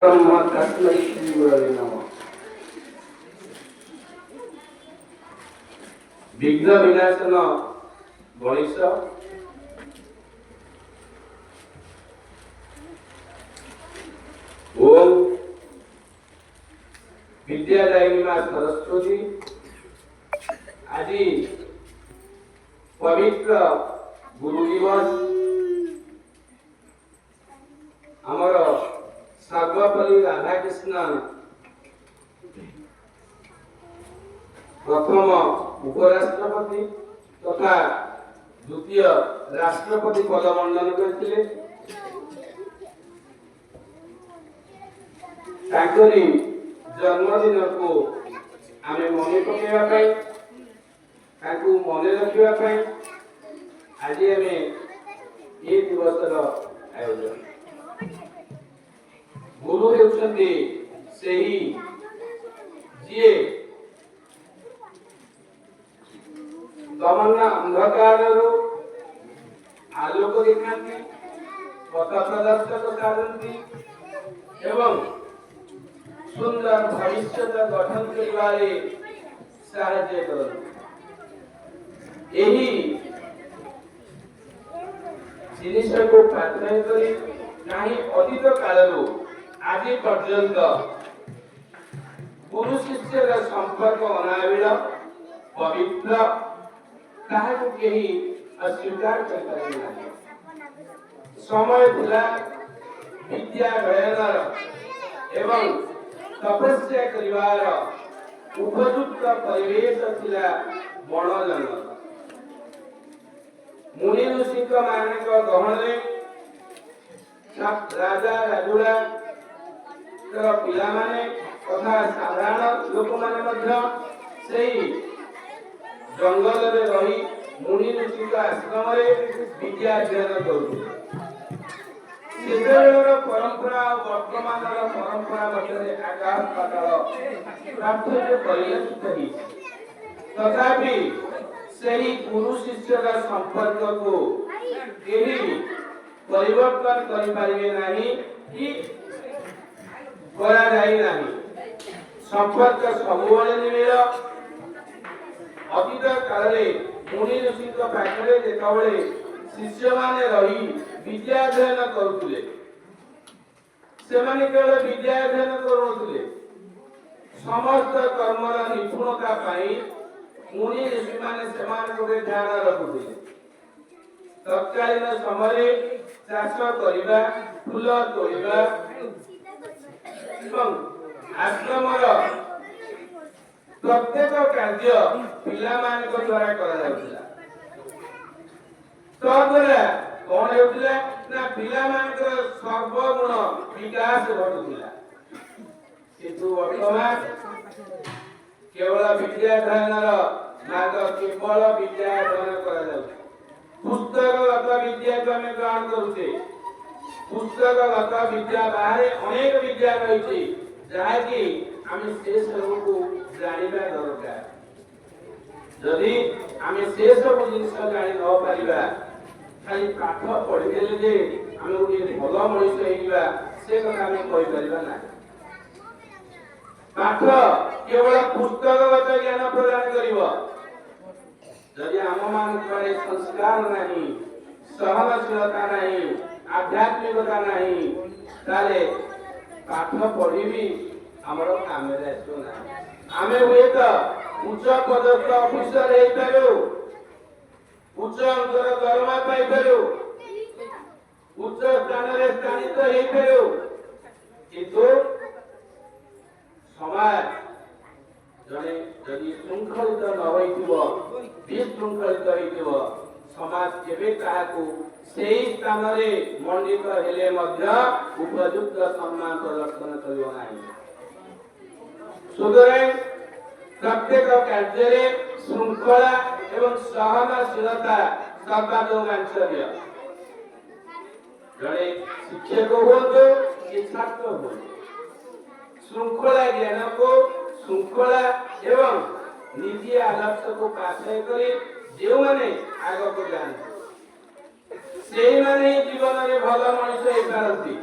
ब्रह्म तस्मै श्री गुरवे नमः। विघ्न विनाशन गणेश ओम विद्यादायिनी मां सरस्वती आज पवित्र गुरु दिवस आमर सर्वपल्ली राधाकृष्ण प्रथम उपराष्ट्रपति तथा द्वितीय राष्ट्रपति पद मंडन करथिले। तांकरी जन्मदिन को आमे मने पकेवा पाई ताकू मने रखिवा पाई आज आमे ए दिवसर आयोजन गुरु हेउछन्ति सेही जिए तमन्ना अंधकारରୁ आलोक देखाନ୍ତି पथ प्रदर्शक करନ୍ତି एवं सुंदर भविष्य गठन करिबारे साहाय्य करନ୍ତି। एही जिनिस को प्रार्थना करी नाही अतीत कालରୁ आज पर्यंत गुरु शिष्य संपर्क अनाविल पवित्र ताहाको केही अस्वीकार करते नहीं। समय थिला विद्या अध्ययन एवं तपस्या करिवार उपयुक्त परिवेश थिला बण जंगल। मुनि ऋषि मानक गहणे राजा राजुड़ा पिला माने तथा साधारण लोक माने मध्य सेही जंगल रे रही मुनि ऋषि आश्रम रे विद्या अध्ययन करुଥିଲେ। सेबेर परंपरा वर्तमान परंपरा मध्य आकाश पाताल पार्थक्य परिलक्षित होई तथापि सेही गुरु शिष्य संपर्क को केही परिवर्तन करि पारिबे नाही कि करा जाई नाही। संपर्क सबुबले निमेल अतीत काल मुनि ऋषि पाखरे जेतबळे शिष्य माने रही विद्या अध्ययन करुଥିଲେ सेमाने केवल विद्या अध्ययन करुनଥିଲେ समस्त कर्मर निपुणता पाई मुनि ऋषि माने सेमान को ध्यान रखुଥିଲେ। तत्कालीन समय चाष करिबा फूल तोड़िबा एवं आश्रमर प्रत्येक कार्य पिला मानक द्वारा करा जाउଥିଲା। तद्वारा कोन हेउଥିଲା ना पिला मानक सर्वगुण विकास घटुଥିଲା। किंतु वर्तमान केवल विद्या अध्ययनर मार्ग केवल विद्या अध्ययन करा जाउछ। पुस्तकगत विद्या को आम ग्रहण करुचे। पुस्तकगत विद्या बाहर अनेक विद्या रही जहाँकि आम से सब को जानिबा दरकार। जदि आम से सब जिनिस जानि न पारिबा खाली पाठ पढ़िदेले जे आम गोटे भल मनुष्य होइबा से कथा आम कहि परिबा ना। पाठ केवल पुस्तकगत ज्ञान प्रदान करिवो जदि आम मान संस्कार नहीं सहनशीलता नहीं आध्यात्मिकता नहीं ताले पाठ पढ़ी भी आमर काम आमे हुए तो उच्च पदस्थ ऑफिसर हो पारो उच्च अंकर दरमा पाई पारो उच्च स्थान रे स्थानित हो पारो किंतु समाज जने यदि श्रृंखलित न होइथिबो विशृंखलित होइथिबो समाज केबे काहाकू सेही स्थान रे मंडित हेले मध्य उपयुक्त सम्मान प्रदर्शन करियो नाही। सुदरे प्रत्येक कार्य रे श्रृंखला एवं सहनशीलता सर्वाधिक जड़े शिक्षक हो कि छात्र हो श्रृंखला ज्ञान को श्रृंखला एवं नीति आदर्श को पाथय करी जो माने आग को जानते से माने जीवन रे भल मनुष्य हे पारंती।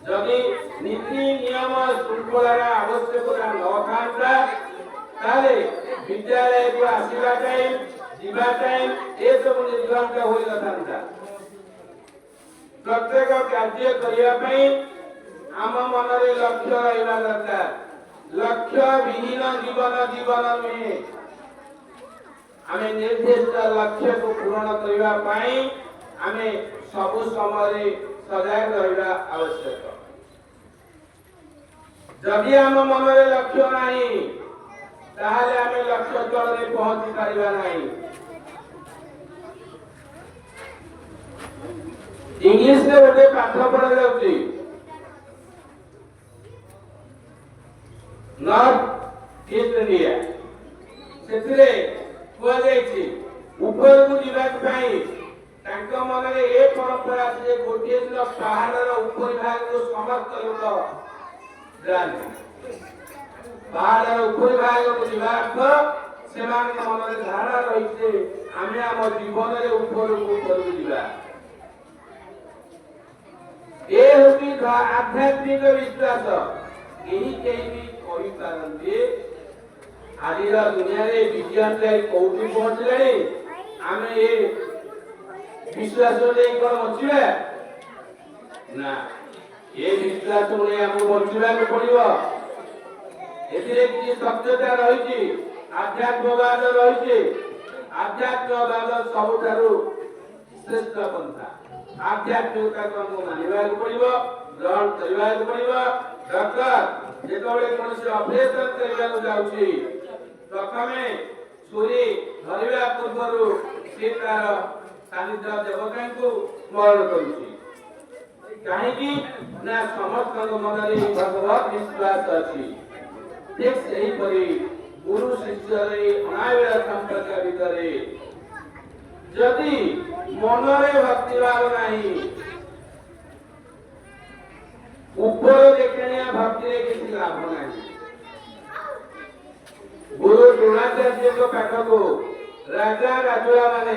जदि नीति नियम शृंखलार आवश्यकता नथा ताले विद्यालय को आसवा टाइम जीवा टाइम ये सब निर्धारित हो न प्रत्येक कार्य करने आम मन लक्ष्य रहा दरकार लक्ष्य विहीन जीवन जीवन नुहे आम निर्दिष्ट लक्ष्य को पूरण करने आम सब समय सजग रहा आवश्यक जदि आम मन लक्ष्य नहीं ताहले आम लक्ष्य स्थल में पहुंची पारिबा नहीं इंग्लिश में गोटे पाठ पढ़ा जाउची नॉर्थ ईस्ट इंडिया सेथिरे कुआ जायछि ऊपर को जीवा पई तांको मन रे ए परंपरा जे गोटे दिन पहाड़ रो ऊपर भाग को समस्त लोक जाने पहाड़ रो ऊपर भाग को जीवा से मन रे धारणा रहिছে आमे हम जीवन रे ऊपर को जीवा ये होती आध्यात्मिक विश्वास यही कहीं भी कही पारंती आज दुनिया रे विज्ञान कौटी पहुंचले आम ये विश्वास नहीं कौन बचा ना ये विश्वास नहीं आम बचा पड़ो ए सत्यता रही आध्यात्मवाद रही आध्यात्मवाद सबुठारु श्रेष्ठ पंथा आध्यात्मिकता को हमको मानिबा पड़िबो ग्रहण करबा पड़िबो डॉक्टर जेतबे कोनसे ऑपरेशन करबा जाउची प्रथमे छुरी धरिबा पूर्वरु सीतार सानिध्य देवता को स्मरण करूची काहे कि ना समस्त मन रे भगवत विश्वास अछि ठीक सही परि गुरु शिष्य रे अनावेला संपर्क भितरे जदि मनरे भक्ति भाव नहीं ऊपर देखने भक्ति रे किसी लाभ नहीं गुरु द्रोणाचार्य को पाठ को राजा राजुला माने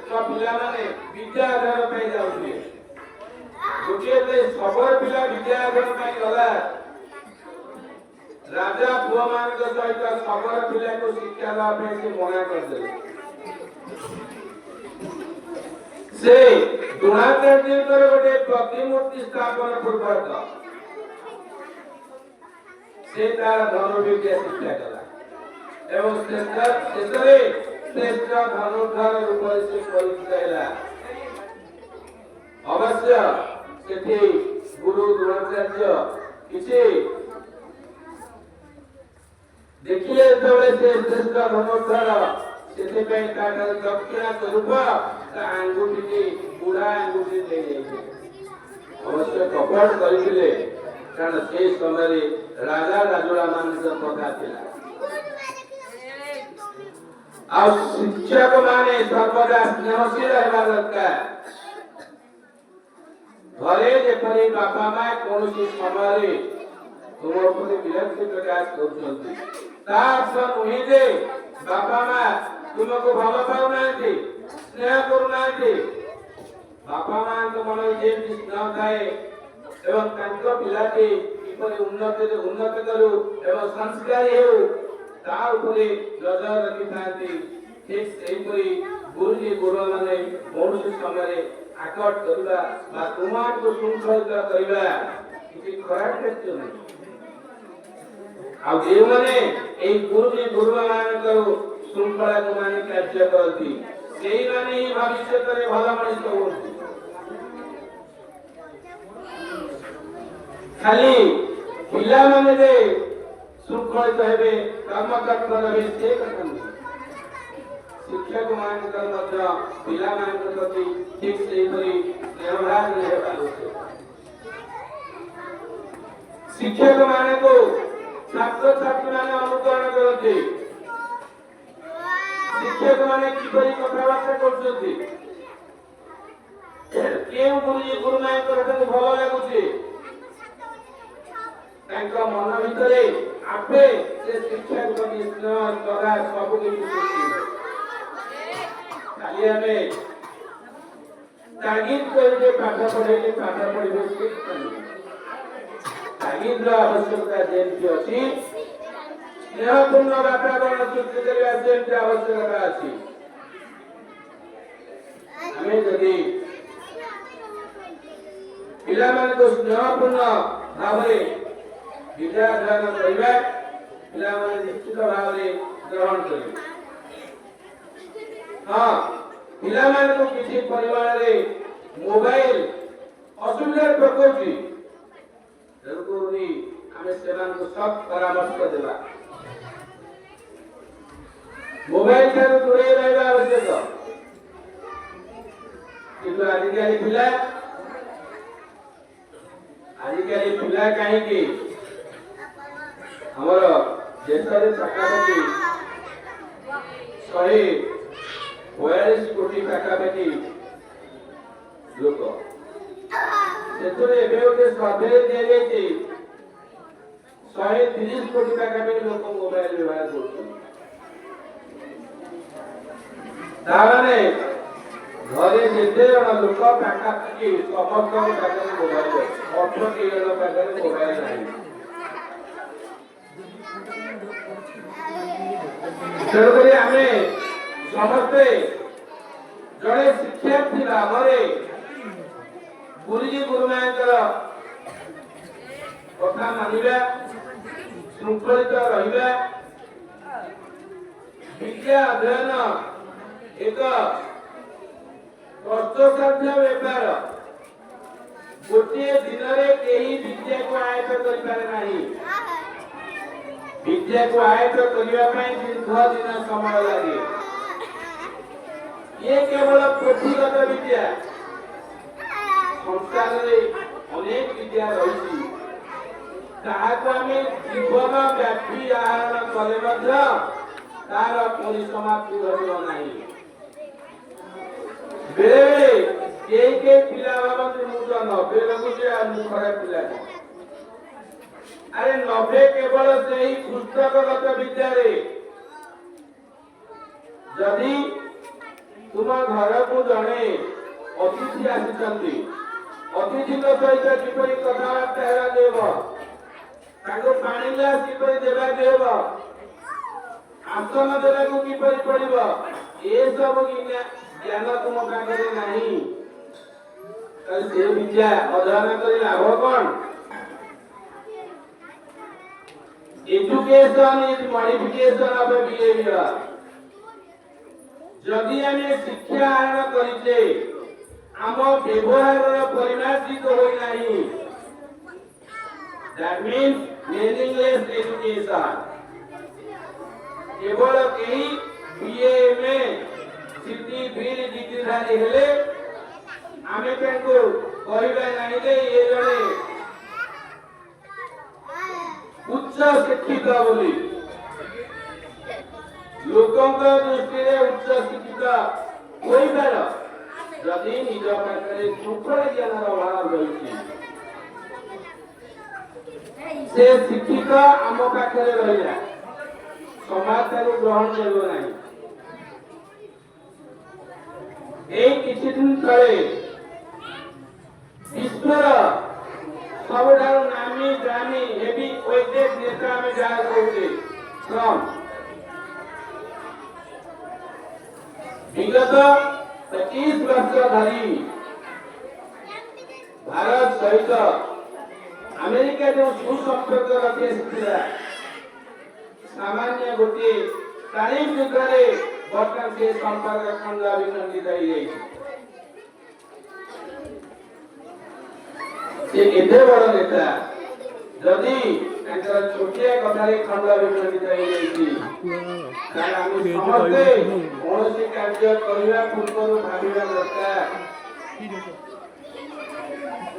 सब पिला माने विद्या अध्ययन पे जाउछे गोटे सबर पिला विद्या अध्ययन पे गला राजा पुआ मान के सहित सबर पिला को शिक्षा लाभ पे से मना कर दे से द्रोणाचार्य कर गोटे प्रतिमूर्ति स्थापन पूर्वक से तार धनुर्विद्या शिक्षा कला एवं शेषरे श्रेष्ठ धनुर्धर रूप से परिचित हैला अवश्य सेठी गुरु द्रोणाचार्य किसी देखिए तबे से श्रेष्ठ धनुर्धर सेठी पे तार दक्षिणा स्वरूप आंगुठी की बुढ़ा आंगुठी ले जाइए अवश्य कपट करथिले कारण से समय राजा राजुला मान कथा थिला आ शिक्षक माने सर्वदा स्नेहशील रहबा दरकार घरे जेपरि बापा मां कोनोसी समय तुम उपरे विरक्ति प्रकाश करछन्ति ता अर्थ नुहे जे बापा मां तुमको भल पाउनांति स्नेह करुनांति बापा मां तो मन जे स्नेह थाए एवं तांको पिलाटी किपरि उन्नत करू एवं संस्कारी हेउ ता उपरे नजर रखिथांति ठीक सेहिपरि गुरुजी गुरु माने मनुष्य समय आकट करबा बा तुमाको शृंखलित करबा किछि खराब कार्य नै आ जे माने एई गुरुजी गुरु मानकर शृंखला को माने कार्य करती सेही माने ही भविष्य रे भला मनुष्य होती खाली पिला माने जे शृंखलित हेबे कर्म तत्पर हेबे से कथा नहीं शिक्षक मानकर मध्य पिला मानकर प्रति ठीक से परि व्यवहार हेबा शिक्षक माने को छात्र छात्री माने अनुकरण करते शिक्षक माने किपरि कथाबार्ता करछथि केउ गुरु मानकर प्रति भलो लागुछि तांको मन भितरे आपे से शिक्षक प्रति स्नेह तथा सब किछि खाली हमें तागिद करके पाठ पढ़े ठीक नहीं तागिद आवश्यकता जेमती अच्छी स्नेहपूर्ण वातावरण सृष्टि करने जेमती आवश्यकता अच्छी आमे जदि पिला माने को स्नेहपूर्ण भावरे विद्या अध्ययन करिबा पिला माने निश्चित भावरे ग्रहण करिबा हां पिला माने को किछि परिवार रे मोबाइल असुविधा पकोची तेरुकुनी आमे सेमान को सब परामर्श देबा मोबाइल ठाରୁ ଦୂରେଇ ରହିବା ଆବଶ୍ୟକ କିନ୍ତୁ आजिकल पिला कहीं हमर देश रे पाखापाखि 142 कोटी पाखापाखि लोक से सर्वे दिए 130 कोटी पाखापाखि लोक मोबाइल व्यवहार करते घरे जेते जन लोक पाखापाखि समस्त पाखे मोबाइल 18 जन पाखे मोबाइल नहीं तेणुकरी आमे समस्ते जड़े शिक्षार्थी भाव गुरुजी गुरुमांकर कथा मानिबा शृंखलित रहिबा विद्या अध्ययन एक कष्टसाध्य व्यापार गोटे दिन में कहीं विद्या को आयत्त कर पारे नहीं विद्या को आयत्त करने दीर्घ दिन समय लगे ये केवल पोथीगत विद्या संसार में अनेक विद्या रही जीवन व्यापी आहरण कले तार परिसमाप्ति घटो नहीं बेले के पिला भावती मुझे 90 लगुचे आ खराब पिला अरे 90 केवल से ही पुस्तकगत विद्या रे जदि तुम घर को जड़े अतिथि आसी अतिथि सहित किपरि कथबार्ता हेरा देव ताको पानी ग्लास किपरि देवा देव आसन देवा को किपरि पड़िब ए सब ज्ञान तुम पाखे नहीं से विद्या अध्ययन कर लाभ कौन education is modification of behaviour जदि आमे शिक्षा आहरण करिते आम व्यवहार परिमार्जित होई नाही दैट मीन्स मीनिंगलेस एजुकेशन केवल कहीं बीए में सिद्धि बीर डिग्रीधारी हेले आमे को कहबा नाही जे ये जणे उच्च शिक्षित बोली लोकों दृष्टि उच्च शिक्षित कोई पार जदि निज पाखे सुखर ज्ञान अभाव रही से शिक्षित आम पाखे रहा समाज ग्रहण कर किसी दिन तले विश्वर सबुठार नामी दामी हेवी वैदेश नेता आम जहाँ कहते ट्रम्प विगत 25 वर्ष धरी भारत सहित अमेरिका जो सुसंपर्क रखी आसाला सामान्य गोटे तारीफ युद्धरे बर्तमान से संपर्क खंड विखंडित एते बड़ नेता जदि छोटिया कथारे खंड विखंडित समस्ते कौन कार्य करने पूर्व भाविया दरकार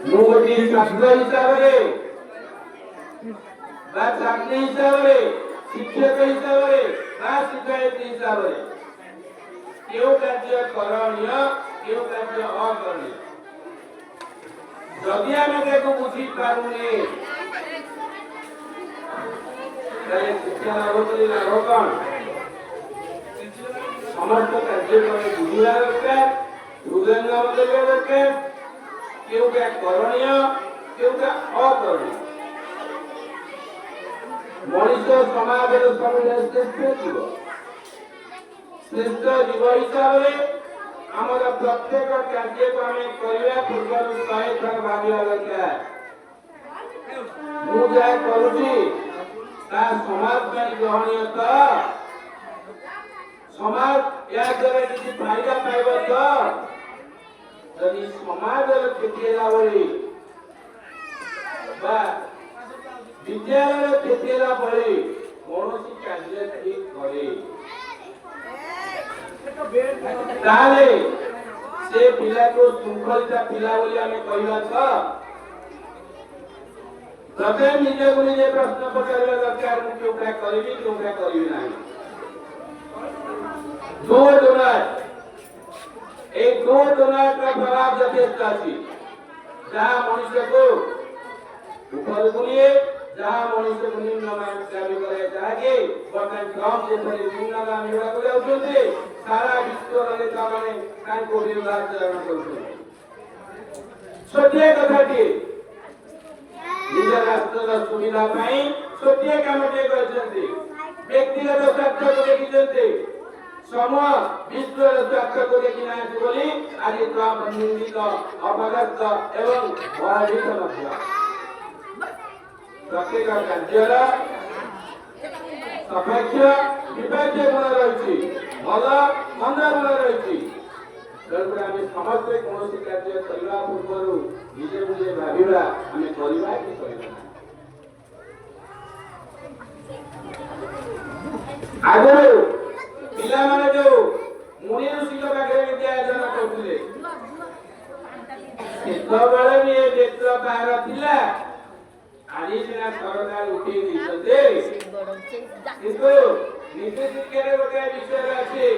गोटे छात्र हिसाब से छात्री हिसाब से शिक्षक हिसाब से शिक्षयित्री हिसाब से क्यों कार्य करणीय क्यों कार्य अकरणीय जदि आमे को बुझी पारुने शिक्षा लाभ कर लाभ कौन समस्त कार्य बुझा दरकार हृदयंगम देवा दरकार क्यों क्या करणीय क्यों क्या अकरणीय ମଣିଷ ସମାଜର ସବୁଠାରୁ ଶ୍ରେଷ୍ଠ ଜୀବ। ଶ୍ରେଷ୍ଠ ଜୀବ ହିସାବରେ ଆମର ପ୍ରତ୍ୟେକ କାର୍ଯ୍ୟକୁ ଆମେ କରିବା ପୂର୍ବରୁ 100 ଥର ଭାବିବା ଦରକାର। ମୁଁ ଯାହା କରୁଛି ତାହା ସମାଜ ପାଇଁ ଗ୍ରହଣୀୟ ତ? ସମାଜ ଏହା ଦ୍ୱାରା କିଛି ଫାଇଦା ପାଇବ ତ? ଯଦି ସମାଜର କ୍ଷତି ହେଲା ଭଳି ବା ବିଦ୍ୟାଳୟର କ୍ଷତି ହେଲା ଭଳି କୌଣସି କାର୍ଯ୍ୟ ଠିକ କରେ ତାହେଲେ ସେ ପିଲାକୁ ଶୃଙ୍ଖଳିତ ପିଲା ବୋଲି ଆମେ କହିବା ତ? ପ୍ରଥମେ ନିଜକୁ ନିଜେ ପ୍ରଶ୍ନ ପଚାରିବା ଦରକାର, ମୁଁ କେଉଁଟା କରିବି କେଉଁଟା କରିବି ନାହିଁ। এই দুর্নাটর প্রভাব যথেষ্ট আছে, যাহা মনুষ্যকে উপরକୁ নিয়ে যাহা মনুষ্যକୁ নিম্নগামী করে, যাহাকে ବର୍ତ୍ତମାନ ଟ୍ରମ୍ପ ଯେପରି ନିମ୍ନଗାମୀ ହେବାକୁ ଯାଉଛନ୍ତି, ସାରା ବିଶ୍ୱର ନେତାମାନେ ତାଙ୍କୁ ବିରୁଦ୍ଧାଚରଣ କରୁଛନ୍ତି। ଛୋଟିଆ କଥାଟିଏ ନିଜ ରାଷ୍ଟ୍ରର ସୁବିଧା ପାଇଁ ଛୋଟିଆ କାମଟିଏ କରିଛନ୍ତି, ବ୍ୟକ୍ତିଗତ ସ୍ୱାର୍ଥକୁ ଦେଖିଛନ୍ତି, ସମୂହ ବିଶ୍ୱର ସ୍ୱାର୍ଥକୁ ଦେଖି ନାହାନ୍ତି ବୋଲି ଆଜି ଟ୍ରମ୍ପ ନିନ୍ଦିତ, ଅପଦସ୍ଥ ଏବଂ ଭୟଭୀତ ମଧ୍ୟ। ପ୍ରତ୍ୟେକ କାର୍ଯ୍ୟର ସପକ୍ଷ ବିପକ୍ଷ ଗୁଣ ରହିଛି, ଭଲ ମନ୍ଦ ଗୁଣ ରହିଛି। ତେଣୁକରି ଆମେ ସମସ୍ତେ କୌଣସି କାର୍ଯ୍ୟ କରିବା ପୂର୍ବରୁ ନିଜେ ନିଜେ ଭାବିବା ଆମେ କରିବା କି କରିବା ନାହିଁ। ଆଗରୁ ପିଲାମାନେ ଯୋଉ ମୁନି ଋଷିଙ୍କ ପାଖରେ ବିଦ୍ୟାର୍ଜନ କରୁଥିଲେ, ସେତେବେଳେ ବି ଏ କ୍ଷେତ୍ର କାହାର ଥିଲା? ଆଜି ସିନା ସରକାର ଉଠେଇ ଦେଇଛନ୍ତି, କିନ୍ତୁ ନୀତି ଶିକ୍ଷାରେ ଗୋଟେ ବିଷୟ ଅଛି,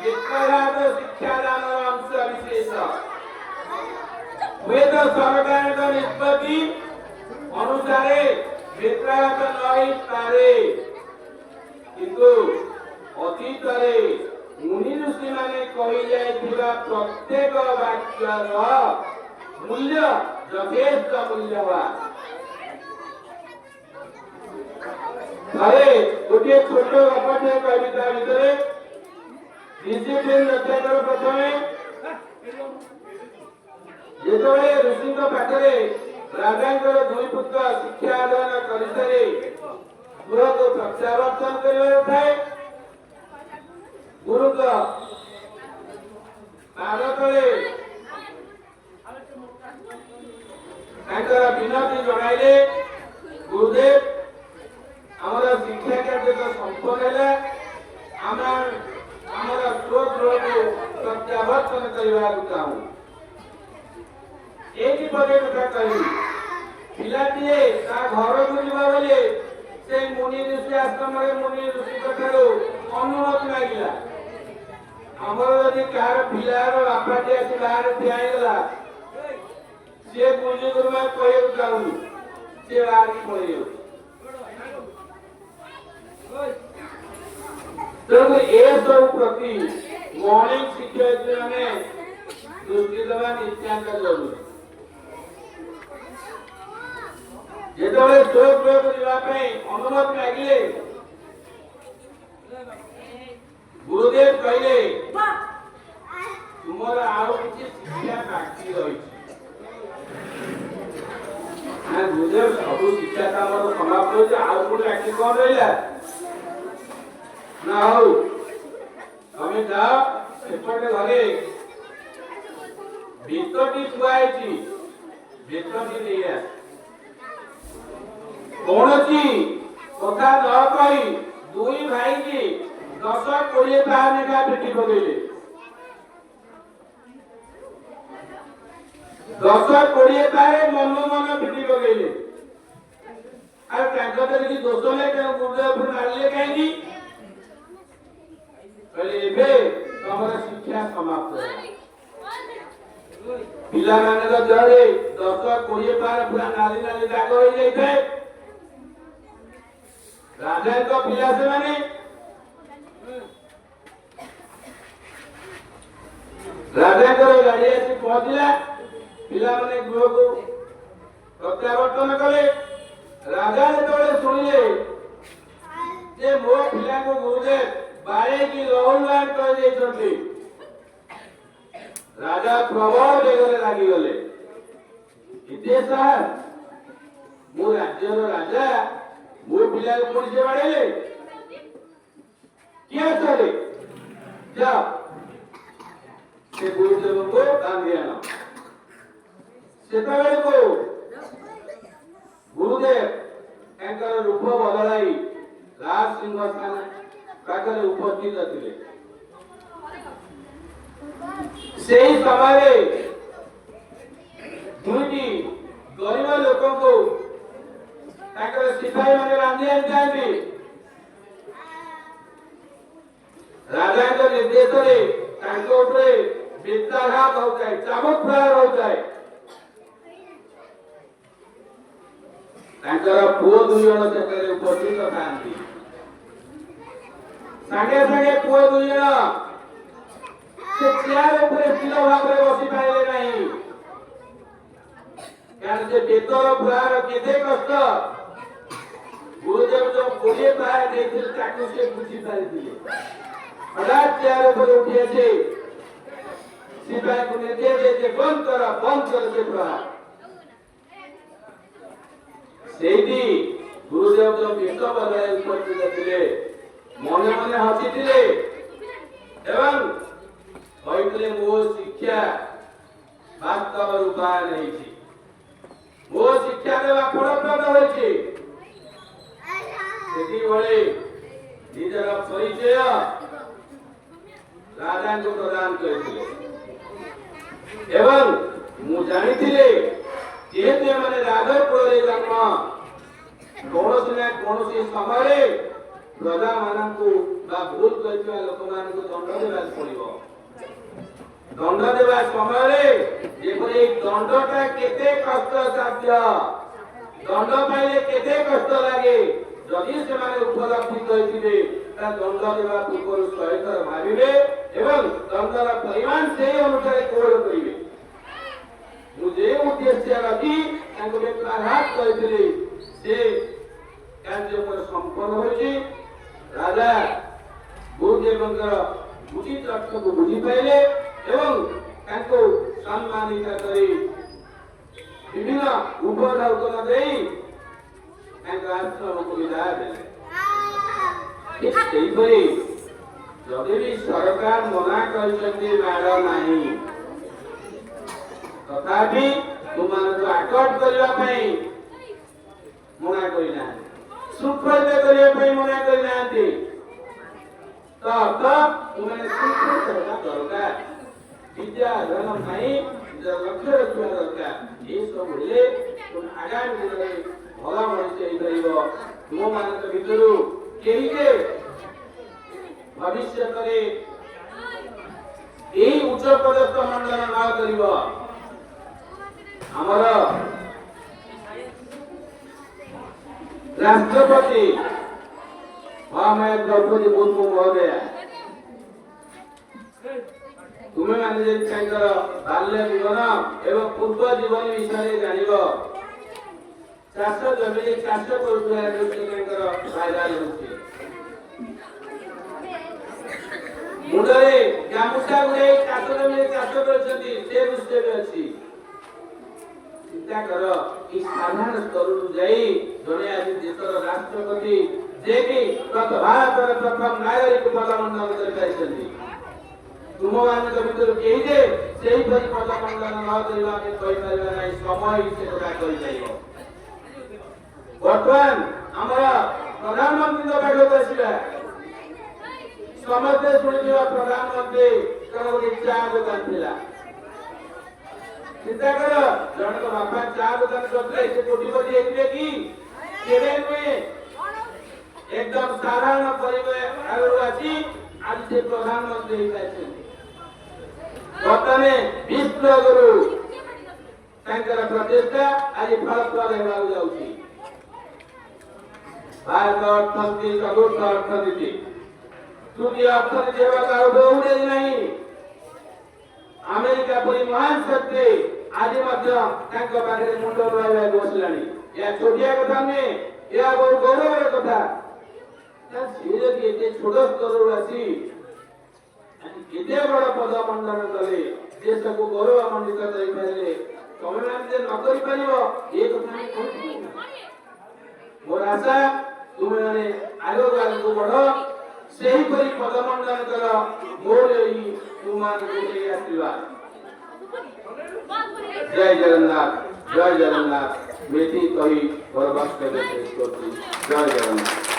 ବେତ୍ରାଘାତ ଶିକ୍ଷାଦାନର ଅଂଶ ବିଶେଷ। ହୁଏତ ସରକାରଙ୍କ ନିଷ୍ପତ୍ତି ଅନୁସାରେ ବେତ୍ରାଘାତ ନ ହେଇପାରେ, କିନ୍ତୁ ଅତୀତରେ ମୁନି ଋଷି ମାନେ କହି ଯାଇଥିବା ପ୍ରତ୍ୟେକ ବାକ୍ୟର ମୂଲ୍ୟ ଯଥେଷ୍ଟ ମୂଲ୍ୟବାନ। ଥରେ ଗୋଟିଏ ଛୋଟ ଗପଟେ କହିବି, ତା ଭିତରେ ଡିସିପ୍ଲିନ ରକ୍ଷା କର। ପ୍ରଥମେ ଯେତେବେଳେ ଋଷିଙ୍କ ପାଖରେ ରାଜାଙ୍କର 2 ପୁତ୍ର ଶିକ୍ଷା ଅଧ୍ୟୟନ କରିସାରି ଗୃହକୁ ପ୍ରତ୍ୟାବର୍ତ୍ତନ କରିବାର ଥାଏ, ଗୁରୁଙ୍କ ପାଦ ତଳେ ତାଙ୍କର ବିନତି ଜଣାଇଲେ, ଗୁରୁଦେବ ଆମର ଶିକ୍ଷା କାର୍ଯ୍ୟ ତ ସମ୍ପନ୍ନ ହେଲା, ଆମର ସ୍ୱଗୃହକୁ ପ୍ରତ୍ୟାବର୍ତ୍ତନ କରିବାକୁ ଚାହୁଁ। ଏଇଠି ପଦେ କଥା କହିବି, ପିଲାଟିଏ ତା ଘରକୁ ଯିବା ବେଳେ ସେ ମୁନି ଋଷି ଆଶ୍ରମରେ ମୁନି ଋଷିଙ୍କ ଠାରୁ ଅନୁମତି ମାଗିଲା। ଆମର ଯଦି କାହାର ପିଲାର ବାପାଟି ଆସି ବାହାରେ ଠିଆ ହେଇଗଲା, ସିଏ ଗୁରୁଜୀ ଗୁରୁମା କହିବାକୁ ଚାହୁଁନି, ସିଏ ବାହାରକୁ ପଳେଇ ଯାଉଛି। ତେଣୁ ଏସବୁ ପ୍ରତି ମୌଳିକ ଶିକ୍ଷୟିତ୍ରୀ ମାନେ ଦୃଷ୍ଟି ଦେବା ନିତ୍ୟାନ୍ତ ଜରୁରୀ। ଯେତେବେଳେ ସ୍ୱଗୃହକୁ ଯିବା ପାଇଁ ଅନୁମତି ମାଗିଲେ, ଗୁରୁଦେବ କହିଲେ, ତୁମର ଆଉ କିଛି ଶିକ୍ଷା ବାକି ରହିଛି। ଗୁରୁଦେବ ସବୁ ଶିକ୍ଷା ଆମର ସମାପ୍ତ ହେଉଛି, ଆଉ ଗୋଟେ ବାକି କଣ ରହିଲା? ନା ହଉ ତମେ ଯାଅ, ସେପଟେ ଘରେ ବେତଟି ଥୁଆ ହେଇଛି, ବେତଟି ନେଇ ଆସ। କୌଣସି କଥା ନ କହି 2 ଭାଇକି 10-20 ପାହା ଲେଖା ପିଟି ପକେଇଲେ। 10-20 ପାହାରେ ମନ ମନ ପିଟି ପକେଇଲେ। ଆଉ ତାଙ୍କ କିଛି ଦୋଷ ନାହିଁ, ତେଣୁ ଗୁରୁଦେବ ଉପରେ ମାରିଲେ କାହିଁକି? କହିଲେ ଏବେ ତମର ଶିକ୍ଷା ସମାପ୍ତ ହେଲା। ପିଲାମାନଙ୍କ ଦେହରେ 10-20 ପାହାରେ ପୁରା ନାଲି ନାଲି ଦାଗ ହେଇଯାଇଥାଏ। ରାଜାଙ୍କ ପିଲା ସେମାନେ। ରାଜାଙ୍କର ଗାଡି ଆସି ପହଞ୍ଚିଲା, ପିଲାମାନେ ଗୃହକୁ ପ୍ରତ୍ୟାବର୍ତ୍ତନ କଲେ। ରାଜା ଯେତେବେଳେ ଶୁଣିଲେ जे मो पिला को गुरुदेव बारे की लहलहाट कर देछंती राजा प्रबल बेगरे लागि गले इते सर मो राज्यर राजा मो पिला को पुलिस बाड़ेले क्या चले जा से गुरुदेव को दान दिया ना सेतबेले को गुरुदेव एंकर रूप बदलाई राज सिंहासन पाखरे उपस्थित थिले सेही समय दुईटी गरीब लोक को ताकर सिपाही माने बांधी आनते राजा के निर्देश रे तांको उपरे विद्याघात होता है चाबुक प्रहार होता है तांकर पुओ दुई जण सेଠାରେ उपस्थित थांती सागे सागे पुओ दुई जण से चेयर उपरे स्थिर भाବରେ बसी पाइले नहीं कारण से बेतर प्रहार केते कष्ट गुरुदेव जो गोलिए प्रहार ଦେଇଥିଲେ ତାକୁ ସେ ବୁଝି ପାରିଥିଲେ हठात चेयर ऊपर उठी আছে सिपाही को निर्देश देते बंद कर से प्रहार सेठी गुरुदेव जो विश्व बदलाय उपस्थित थिले मने मने हसिथिले एवं कहिथिले मो शिक्षा वास्तव रूपाय नहीं छी मो शिक्षा देवा फलप्रद होइछि सेठी बळे निजर परिचय राजा को प्रदान करथिले एवं मु जानिथिले जेते माने राजपुर रे जन्म कौनसी ना कौनसी समय प्रजा मानकु बा भूल करथिबा लोक मानकु दंड देबा पड़िबो दंड देबा समय रे जेपरि दंडटा केते कष्ट साध्य दंड पाइले केते कष्ट लागे जदि से माने उपलब्धि करथिबे ता दंड देबा पूर्व सहित भाबिबे एवं दंडर परिमाण से अनुसार कोड करिवे मुझे उद्देश्य रखी तांको बेत्राघात करथिले से कार्य पर संपन्न होइछि राजा गुरुदेवंकर उचित अर्थ को बुझी पाइले एवं तांको सम्मानित करी विभिन्न उपढौकन देई तांको आश्रम को विदा देले एई परि जदि भी सरकार मना करछन्ती माड़ नाही तथापि तुमको आकट करबा पई मना करिना सुप्रत करबा पई मना करिनांती तो तुमने सुप्रत करबा दरकार विद्या धर्म नाही जर लक्ष्य रखिबा दरकार ए सब बोले तुम आगामी दिन में भला मनुष्य हेई परिबो तुम मानक भितरु केही के भविष्य करे एही उच्च पदस्थ मंडल ना करिबो हमारा राष्ट्रपति द्रौपदी मुर्मू महोदय तुम्हें माने बाल्य जीवन एवं पूर्व जीवन विषय जान चाष जमी चाष मुंडे गामुछा गुड़े चाष जमी चाष कर अच्छी चिंता कर कि साधारण स्तर जाई जने आज देशर राष्ट्रपति जे कि भारत प्रथम नागरिक पदमंडल कर पाइछन्ती तुम मानक भितर केही जे सेही परि पदमंडल न देला के कहि परिबा नै समय से कथा कहि जाइबो वर्तमान हमरा प्रधानमंत्री को बैठक बसिला समस्त सुनिवा प्रधानमंत्री करो इच्छा दुकान थिला चिंता कर जन को बापा चार दुकान करते से कोटीपति हेतिबे कि केबे में एकदम साधारण परिवार आदिवासी आज से प्रधानमंत्री हिसाब वर्तमान विश्व गुरु तांकर प्रतिष्ठा आज फलप्रद हेबाक जाउछि भारत अर्थनीति चतुर्थ अर्थनीति तृतीय अर्थनीति हेबाक आउ बहु नहीं अमेरिका परि महान शक्ति आज मध्य तांको पाखरे मुंड रहबा बसलानी या छोटिया कथा नहीं या बहुत गौरवर कथा ସେ ଯଦି ଏତେ ଛୋଟ ସ୍ତରରୁ ଆସି ଏତେ ବଡ଼ ପଦମଣ୍ଡଳ କଲେ ଦେଶକୁ ଗୌରବମଣ୍ଡିତ କରିପାରିଲେ ତମେମାନେ ଯେ ନ କରିପାରିବ ଏ କଥା ମୁଁ କହୁଛି। ମୋର ଆଶା ତୁମେମାନେ ଆଗକୁ ଆଗକୁ ବଢ ସେହିପରି ପଦମଣ୍ଡଳ କର ମୋର ଏଇ ତୁମମାନଙ୍କୁ ନେଇ ଆଶୀର୍ବାଦ। ଜୟ ଜଗନ୍ନାଥ ଜୟ ଜଗନ୍ନାଥ। ବେଟି କହି ମୋର ବକ୍ତବ୍ୟ ଶେଷ କରୁଛି। ଜୟ ଜଗନ୍ନାଥ।